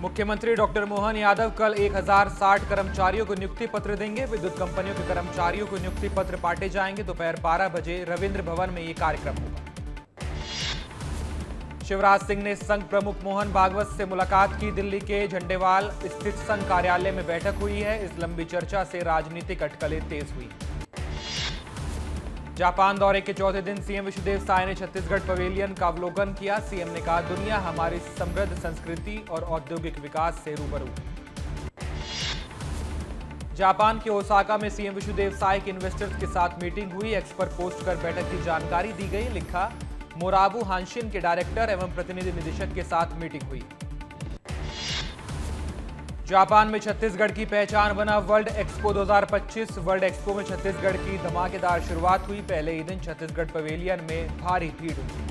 मुख्यमंत्री डॉक्टर मोहन यादव कल 1060 कर्मचारियों को नियुक्ति पत्र देंगे। विद्युत कंपनियों के कर्मचारियों को नियुक्ति पत्र बांटे जाएंगे। दोपहर 12 बजे रविंद्र भवन में ये कार्यक्रम होगा। शिवराज सिंह ने संघ प्रमुख मोहन भागवत से मुलाकात की। दिल्ली के झंडेवाल स्थित संघ कार्यालय में बैठक हुई है। इस लंबी चर्चा से राजनीतिक अटकलें तेज हुई। जापान दौरे के चौथे दिन सीएम विश्वदेव साय ने छत्तीसगढ़ पवेलियन का अवलोकन किया। सीएम ने कहा, दुनिया हमारी समृद्ध संस्कृति और औद्योगिक विकास से रूबरू। जापान के ओसाका में सीएम विश्वदेव साय की इन्वेस्टर्स के साथ मीटिंग हुई। एक्स पर पोस्ट कर बैठक की जानकारी दी गई। लिखा, मोराबू हांशिन के डायरेक्टर एवं प्रतिनिधि निदेशक के साथ मीटिंग हुई। जापान में छत्तीसगढ़ की पहचान बना वर्ल्ड एक्सपो 2025। वर्ल्ड एक्सपो में छत्तीसगढ़ की धमाकेदार शुरुआत हुई। पहले ही दिन छत्तीसगढ़ पवेलियन में भारी भीड़ हुई।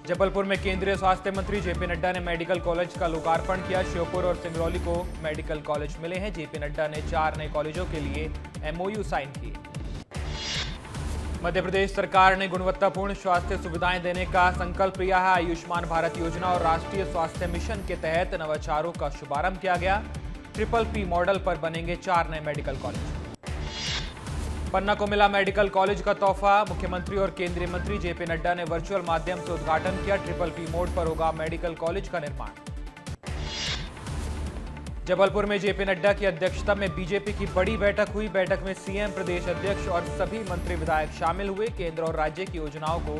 जबलपुर में केंद्रीय स्वास्थ्य मंत्री जेपी नड्डा ने मेडिकल कॉलेज का लोकार्पण किया। श्योपुर और सिंगरौली को मेडिकल कॉलेज मिले हैं। जेपी नड्डा ने 4 नए कॉलेजों के लिए एमओयू साइन किए। मध्य प्रदेश सरकार ने गुणवत्तापूर्ण स्वास्थ्य सुविधाएं देने का संकल्प लिया है। आयुष्मान भारत योजना और राष्ट्रीय स्वास्थ्य मिशन के तहत नवाचारों का शुभारंभ किया गया। PPP मॉडल पर बनेंगे 4 नए मेडिकल कॉलेज। पन्ना को मिला मेडिकल कॉलेज का तोहफा। मुख्यमंत्री और केंद्रीय मंत्री जेपी नड्डा ने वर्चुअल माध्यम से उद्घाटन किया। PPP मोड पर होगा मेडिकल कॉलेज का निर्माण। जबलपुर में जेपी नड्डा की अध्यक्षता में बीजेपी की बड़ी बैठक हुई। बैठक में सीएम, प्रदेश अध्यक्ष और सभी मंत्री विधायक शामिल हुए। केंद्र और राज्य की योजनाओं को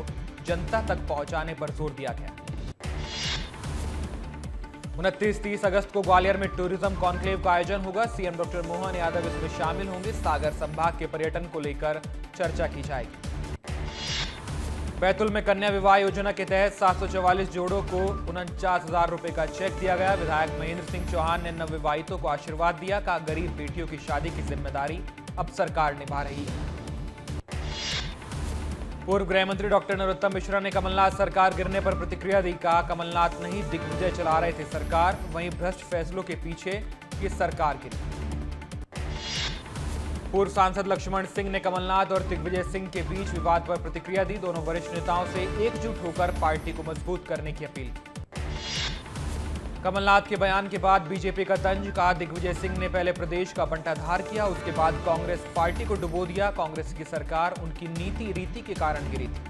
जनता तक पहुंचाने पर जोर दिया गया। 29-30 अगस्त को ग्वालियर में टूरिज्म कॉन्क्लेव का आयोजन होगा। सीएम डॉक्टर मोहन यादव इसमें शामिल होंगे। सागर संभाग के पर्यटन को लेकर चर्चा की जाएगी। बैतूल में कन्या विवाह योजना के तहत 744 जोड़ों को 49,000 रुपए का चेक दिया गया। विधायक महेंद्र सिंह चौहान ने नवविवाहितों को आशीर्वाद दिया। कहा, गरीब बेटियों की शादी की जिम्मेदारी अब सरकार निभा रही है। पूर्व गृह मंत्री डॉक्टर नरोत्तम मिश्रा ने कमलनाथ सरकार गिरने पर प्रतिक्रिया दी। कहा, कमलनाथ नहीं दिग्विजय चला रहे थे सरकार, वहीं भ्रष्ट फैसलों के पीछे ये सरकार गिरी। पूर्व सांसद लक्ष्मण सिंह ने कमलनाथ और दिग्विजय सिंह के बीच विवाद पर प्रतिक्रिया दी। दोनों वरिष्ठ नेताओं से एकजुट होकर पार्टी को मजबूत करने की अपील की। कमलनाथ के बयान के बाद बीजेपी का तंज। कहा, दिग्विजय सिंह ने पहले प्रदेश का बंटाधार किया, उसके बाद कांग्रेस पार्टी को डुबो दिया। कांग्रेस की सरकार उनकी नीति रीति के कारण गिरी थी।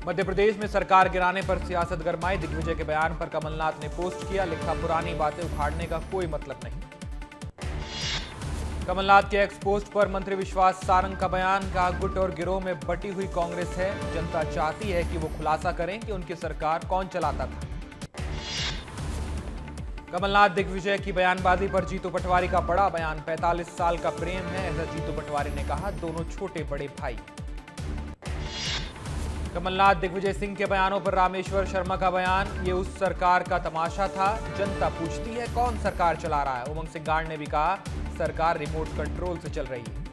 मध्य प्रदेश में सरकार गिराने पर सियासत गरमाई। दिग्विजय के बयान पर कमलनाथ ने पोस्ट किया। लिखा, पुरानी बातें उखाड़ने का कोई मतलब नहीं। कमलनाथ के एक्स पोस्ट पर मंत्री विश्वास सारंग का बयान। का गुट और गिरोह में बटी हुई कांग्रेस है। जनता चाहती है कि वो खुलासा करें कि उनकी सरकार कौन चलाता था। कमलनाथ दिग्विजय की बयानबाजी पर जीतू पटवारी का बड़ा बयान। 45 साल का प्रेम है, ऐसा जीतू पटवारी ने कहा। दोनों छोटे बड़े भाई। कमलनाथ दिग्विजय सिंह के बयानों पर रामेश्वर शर्मा का बयान। ये उस सरकार का तमाशा था, जनता पूछती है कौन सरकार चला रहा है। उमंग सिंह गांड ने भी कहा, सरकार रिमोट कंट्रोल से चल रही है।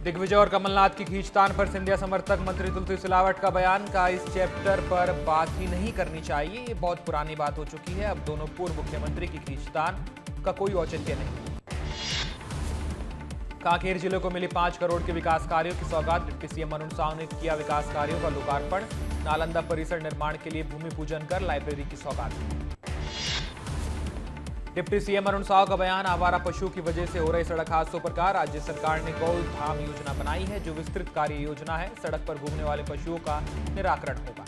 दिग्विजय और कमलनाथ की खींचतान पर सिंधिया समर्थक मंत्री तुलसी सिलावट का बयान। का इस चैप्टर पर बात ही नहीं करनी चाहिए, ये बहुत पुरानी बात हो चुकी है। अब दोनों पूर्व मुख्यमंत्री की खींचतान का कोई औचित्य नहीं। कांकेर जिले को मिली 5 करोड़ के विकास कार्यों की सौगात। डिप्टी सीएम अरुण साव ने किया विकास कार्यों का लोकार्पण। नालंदा परिसर निर्माण के लिए भूमि पूजन कर लाइब्रेरी की सौगात। डिप्टी सीएम अरुण साव का बयान। आवारा पशु की वजह से हो रहे सड़क हादसों पर कहा, राज्य सरकार ने गौ धाम योजना बनाई है, जो विस्तृत कार्य योजना है। सड़क पर घूमने वाले पशुओं का निराकरण होगा।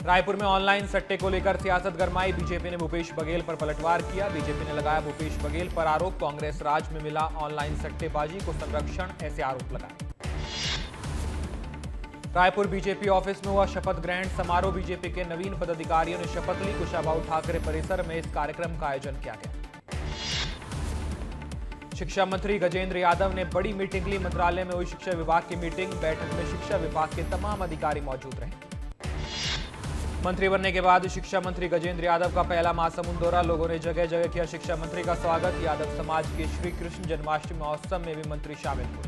रायपुर में ऑनलाइन सट्टे को लेकर सियासत गरमाई। बीजेपी ने भूपेश बघेल पर पलटवार किया। बीजेपी ने लगाया भूपेश बघेल पर आरोप। कांग्रेस राज में मिला ऑनलाइन सट्टेबाजी को संरक्षण, ऐसे आरोप लगाए। रायपुर बीजेपी ऑफिस में हुआ शपथ ग्रहण समारोह। बीजेपी के नवीन पदाधिकारियों ने शपथ ली। कुशाभाऊ ठाकरे परिसर में इस कार्यक्रम का आयोजन किया गया। शिक्षा मंत्री गजेंद्र यादव ने बड़ी मीटिंग ली। मंत्रालय में हुई शिक्षा विभाग की मीटिंग। बैठक में शिक्षा विभाग के तमाम अधिकारी मौजूद रहे। मंत्री बनने के बाद शिक्षा मंत्री गजेंद्र यादव का पहला महासमुंद दौरा। लोगों ने जगह जगह किया शिक्षा मंत्री का स्वागत। यादव समाज के श्री कृष्ण जन्माष्टमी महोत्सव में भी मंत्री शामिल हुए।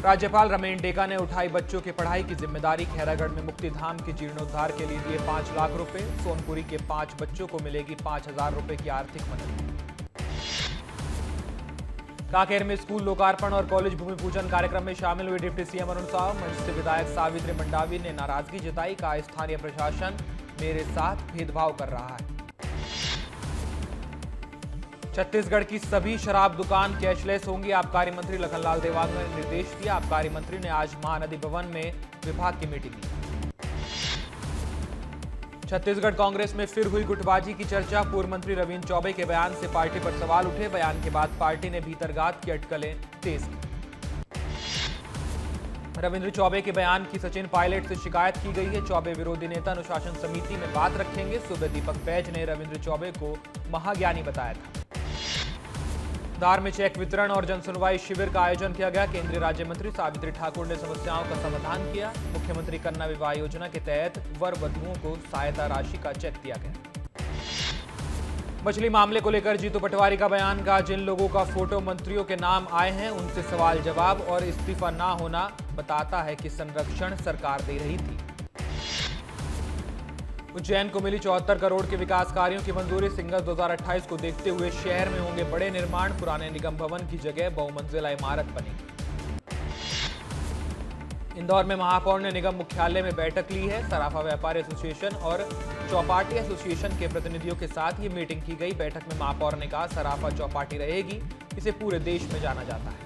राज्यपाल रमेन डेका ने उठाई बच्चों की पढ़ाई की जिम्मेदारी। खैरागढ़ में मुक्तिधाम के जीर्णोद्धार के लिए दिए 5 लाख रुपए। सोनपुरी के 5 बच्चों को मिलेगी 5,000 रुपए की आर्थिक मदद। कांकेर में स्कूल लोकार्पण और कॉलेज भूमि पूजन कार्यक्रम में शामिल हुए डिप्टी सीएम अरुण साव। मंच से विधायक सावित्री मंडावी ने नाराजगी जताई, कहा स्थानीय प्रशासन मेरे साथ भेदभाव कर रहा है। छत्तीसगढ़ की सभी शराब दुकान कैशलेस होंगी, आबकारी मंत्री लखनलाल देवांगन ने निर्देश दिया। आबकारी मंत्री ने आज महानदी भवन में विभाग की मीटिंग ली। छत्तीसगढ़ कांग्रेस में फिर हुई गुटबाजी की चर्चा, पूर्व मंत्री रविंद्र चौबे के बयान से पार्टी पर सवाल उठे। बयान के बाद पार्टी ने भीतरघात की अटकलें तेज की। रविंद्र चौबे के बयान की सचिन पायलट से शिकायत की गई है। चौबे विरोधी नेता अनुशासन समिति में बात रखेंगे। सुबह दीपक बैज ने रविंद्र चौबे को महाज्ञानी बताया था। धार में चेक वितरण और जनसुनवाई शिविर का आयोजन किया गया। केंद्रीय राज्य मंत्री सावित्री ठाकुर ने समस्याओं का समाधान किया। मुख्यमंत्री कन्या विवाह योजना के तहत वर वधुओं को सहायता राशि का चेक दिया गया। मछली मामले को लेकर जीतू पटवारी का बयान, कहा जिन लोगों का फोटो मंत्रियों के नाम आए हैं उनसे सवाल जवाब और इस्तीफा ना होना बताता है कि संरक्षण सरकार दे रही थी। उज्जैन को मिली 74 करोड़ के विकास कार्यों की मंजूरी। सिंगल 2028 को देखते हुए शहर में होंगे बड़े निर्माण। पुराने निगम भवन की जगह बहुमंजिला इमारत बनेगी। इंदौर में महापौर ने निगम मुख्यालय में बैठक ली है। सराफा व्यापारी एसोसिएशन और चौपाटी एसोसिएशन के प्रतिनिधियों के साथ ये मीटिंग की गई। बैठक में महापौर ने कहा सराफा चौपाटी रहेगी, इसे पूरे देश में जाना जाता है।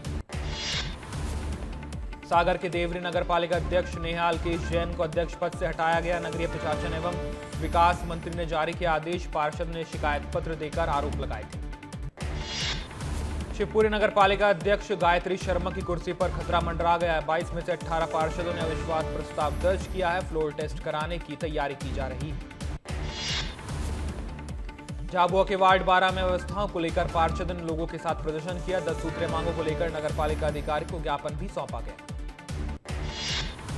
सागर के देवरी नगर पालिका अध्यक्ष नेहाल केश जैन को अध्यक्ष पद से हटाया गया। नगरीय प्रशासन एवं विकास मंत्री ने जारी किया आदेश। पार्षद ने शिकायत पत्र देकर आरोप लगाए थे। शिवपुरी नगर पालिका अध्यक्ष गायत्री शर्मा की कुर्सी पर खतरा मंडरा गया है। 22 में से 18 पार्षदों ने अविश्वास प्रस्ताव दर्ज किया है। फ्लोर टेस्ट कराने की तैयारी की जा रही है। झाबुआ के वार्ड 12 में व्यवस्थाओं को लेकर पार्षदों ने लोगों के साथ प्रदर्शन किया। 10 सूत्रीय मांगों को लेकर नगर पालिका अधिकारी को ज्ञापन भी सौंपा गया।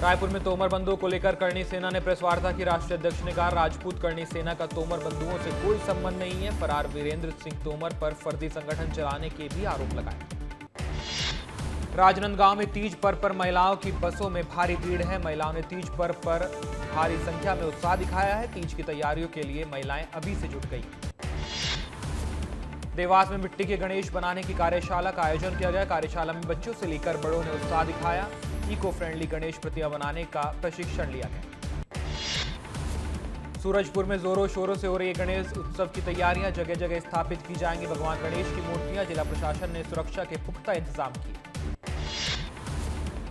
रायपुर में तोमर बंधुओं को लेकर करणी सेना ने प्रेस वार्ता की। राष्ट्रीय अध्यक्ष ने कहा राजपूत करणी सेना का तोमर बंधुओं से कोई संबंध नहीं है। फरार वीरेंद्र सिंह तोमर पर फर्जी संगठन चलाने के भी आरोप लगाए। राजनांदगांव में तीज पर्व पर महिलाओं की बसों में भारी भीड़ है। महिलाओं ने तीज पर्व पर भारी संख्या में उत्साह दिखाया है। तीज की तैयारियों के लिए महिलाएं अभी से जुट गई। देवास में मिट्टी के गणेश बनाने की कार्यशाला का आयोजन किया गया। कार्यशाला में बच्चों से लेकर बड़ों ने उत्साह दिखाया। इको फ्रेंडली गणेश प्रतिमा बनाने का प्रशिक्षण लिया गया। सूरजपुर में जोरों शोरों से हो रही गणेश उत्सव की तैयारियां, जगह जगह स्थापित की जाएंगी भगवान गणेश की मूर्तियां। जिला प्रशासन ने सुरक्षा के पुख्ता इंतजाम किए।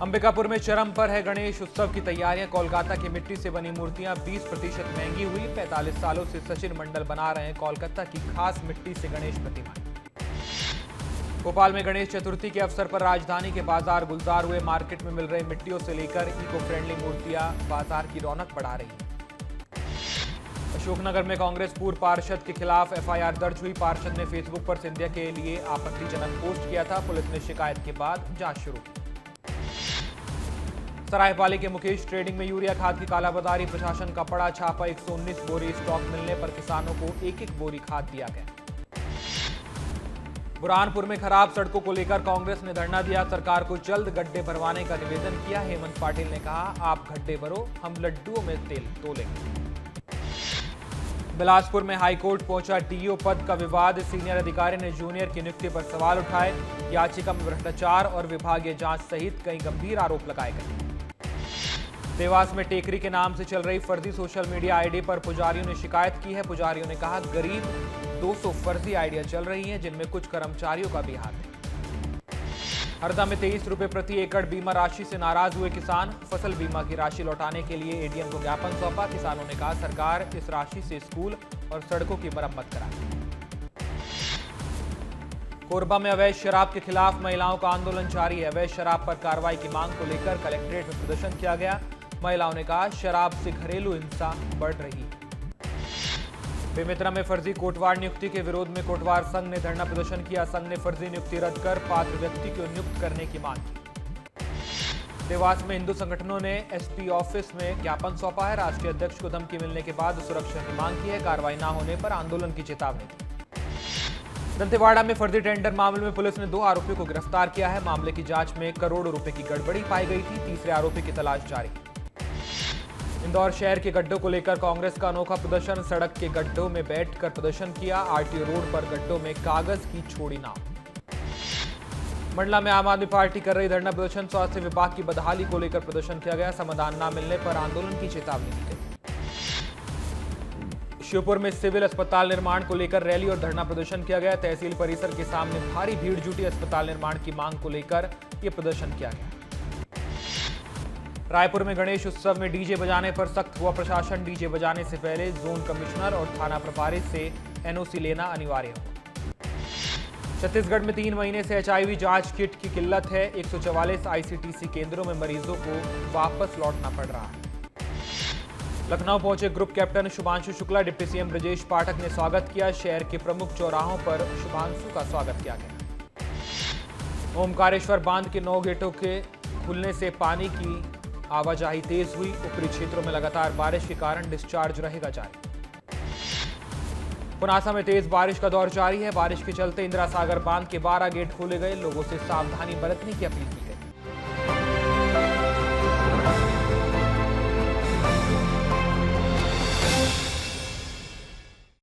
अंबिकापुर में चरम पर है गणेश उत्सव की तैयारियां। कोलकाता की मिट्टी से बनी मूर्तियां 20% महंगी हुई। 45 सालों से सचिन मंडल बना रहे हैं कोलकाता की खास मिट्टी से गणेश प्रतिमा। भोपाल में गणेश चतुर्थी के अवसर पर राजधानी के बाजार गुलजार हुए। मार्केट में मिल रही मिट्टियों से लेकर इको फ्रेंडली मूर्तियां बाजार की रौनक बढ़ा रही हैं। अशोकनगर में कांग्रेस पूर्व पार्षद के खिलाफ एफआईआर दर्ज हुई। पार्षद ने फेसबुक पर सिंधिया के लिए आपत्तिजनक पोस्ट किया था। पुलिस ने शिकायत के बाद जांच शुरू की। सरायपाली के मुकेश ट्रेडिंग में यूरिया खाद की कालाबाजारी। प्रशासन का बड़ा छापा। 119 बोरी स्टॉक मिलने पर किसानों को एक एक बोरी खाद दिया गया। बुरहानपुर में खराब सड़कों को लेकर कांग्रेस ने धरना दिया। सरकार को जल्द गड्ढे भरवाने का निवेदन किया। हेमंत पाटिल ने कहा आप गड्ढे भरो, हम लड्डुओं में तेल तोलेंगे। बिलासपुर में हाईकोर्ट पहुंचा डीईओ पद का विवाद। सीनियर अधिकारी ने जूनियर की नियुक्ति पर सवाल उठाए। याचिका में भ्रष्टाचार और विभागीय जांच सहित कई गंभीर आरोप लगाए गए। देवास में टेकरी के नाम से चल रही फर्जी सोशल मीडिया आईडी पर पुजारियों ने शिकायत की है। पुजारियों ने कहा करीब 200 फर्जी आइडिया चल रही हैं, जिनमें कुछ कर्मचारियों का भी हाथ है। हरदा में 23 रुपए प्रति एकड़ बीमा राशि से नाराज हुए किसान। फसल बीमा की राशि लौटाने के लिए एडीएम को ज्ञापन सौंपा। किसानों ने कहा सरकार इस राशि से स्कूल और सड़कों की मरम्मत कराए। कोरबा में अवैध शराब के खिलाफ महिलाओं का आंदोलन जारी है। अवैध शराब पर कार्रवाई की मांग को लेकर कलेक्ट्रेट में प्रदर्शन किया गया। महिलाओं ने कहा शराब से घरेलू हिंसा बढ़ रही है। बेमेतरा में फर्जी कोटवार नियुक्ति के विरोध में कोटवार संघ ने धरना प्रदर्शन किया। संघ ने फर्जी नियुक्ति रद्द कर पात्र व्यक्ति को नियुक्त करने की मांग की। देवास में हिंदू संगठनों ने एसपी ऑफिस में ज्ञापन सौंपा है। राष्ट्रीय अध्यक्ष को धमकी मिलने के बाद सुरक्षा की मांग की है। कार्रवाई न होने पर आंदोलन की चेतावनी दी। दंतेवाड़ा में फर्जी टेंडर मामले में पुलिस ने 2 आरोपियों को गिरफ्तार किया है। मामले की जांच में करोड़ों रुपए की गड़बड़ी पाई गई थी। तीसरे आरोपी की तलाश जारी। इंदौर शहर के गड्ढों को लेकर कांग्रेस का अनोखा प्रदर्शन। सड़क के गड्ढों में बैठकर प्रदर्शन किया। आरटीओ रोड पर गड्ढों में कागज की छोड़ी नाव। मंडला में आम आदमी पार्टी कर रही धरना प्रदर्शन। स्वास्थ्य विभाग की बदहाली को लेकर प्रदर्शन किया गया। समाधान न मिलने पर आंदोलन की चेतावनी दी गई। श्योपुर में सिविल अस्पताल निर्माण को लेकर रैली और धरना प्रदर्शन किया गया। तहसील परिसर के सामने भारी भीड़ जुटी। अस्पताल निर्माण की मांग को लेकर यह प्रदर्शन किया गया। रायपुर में गणेश उत्सव में डीजे बजाने पर सख्त हुआ प्रशासन। डीजे बजाने से पहले जोन कमिश्नर और थाना प्रभारी से एनओसी लेना अनिवार्य हो। छत्तीसगढ़ में 3 महीने से एचआईवी जांच किट की किल्लत है। 144 आईसीटीसी केंद्रों में मरीजों को वापस लौटना पड़ रहा है। लखनऊ पहुंचे group captain Shubhanshu Shukla. Deputy CM Brajesh Pathak ने स्वागत किया। शहर के प्रमुख चौराहों पर शुभांशु का स्वागत किया गया। ओमकारेश्वर बांध के 9 गेटों के खुलने से पानी की आवाजाही तेज हुई। ऊपरी क्षेत्रों में लगातार बारिश के कारण डिस्चार्ज रहेगा जारी। पुनासा में तेज बारिश का दौर जारी है। बारिश के चलते इंदिरा सागर बांध के 12 गेट खोले गए। लोगों से सावधानी बरतने की अपील की।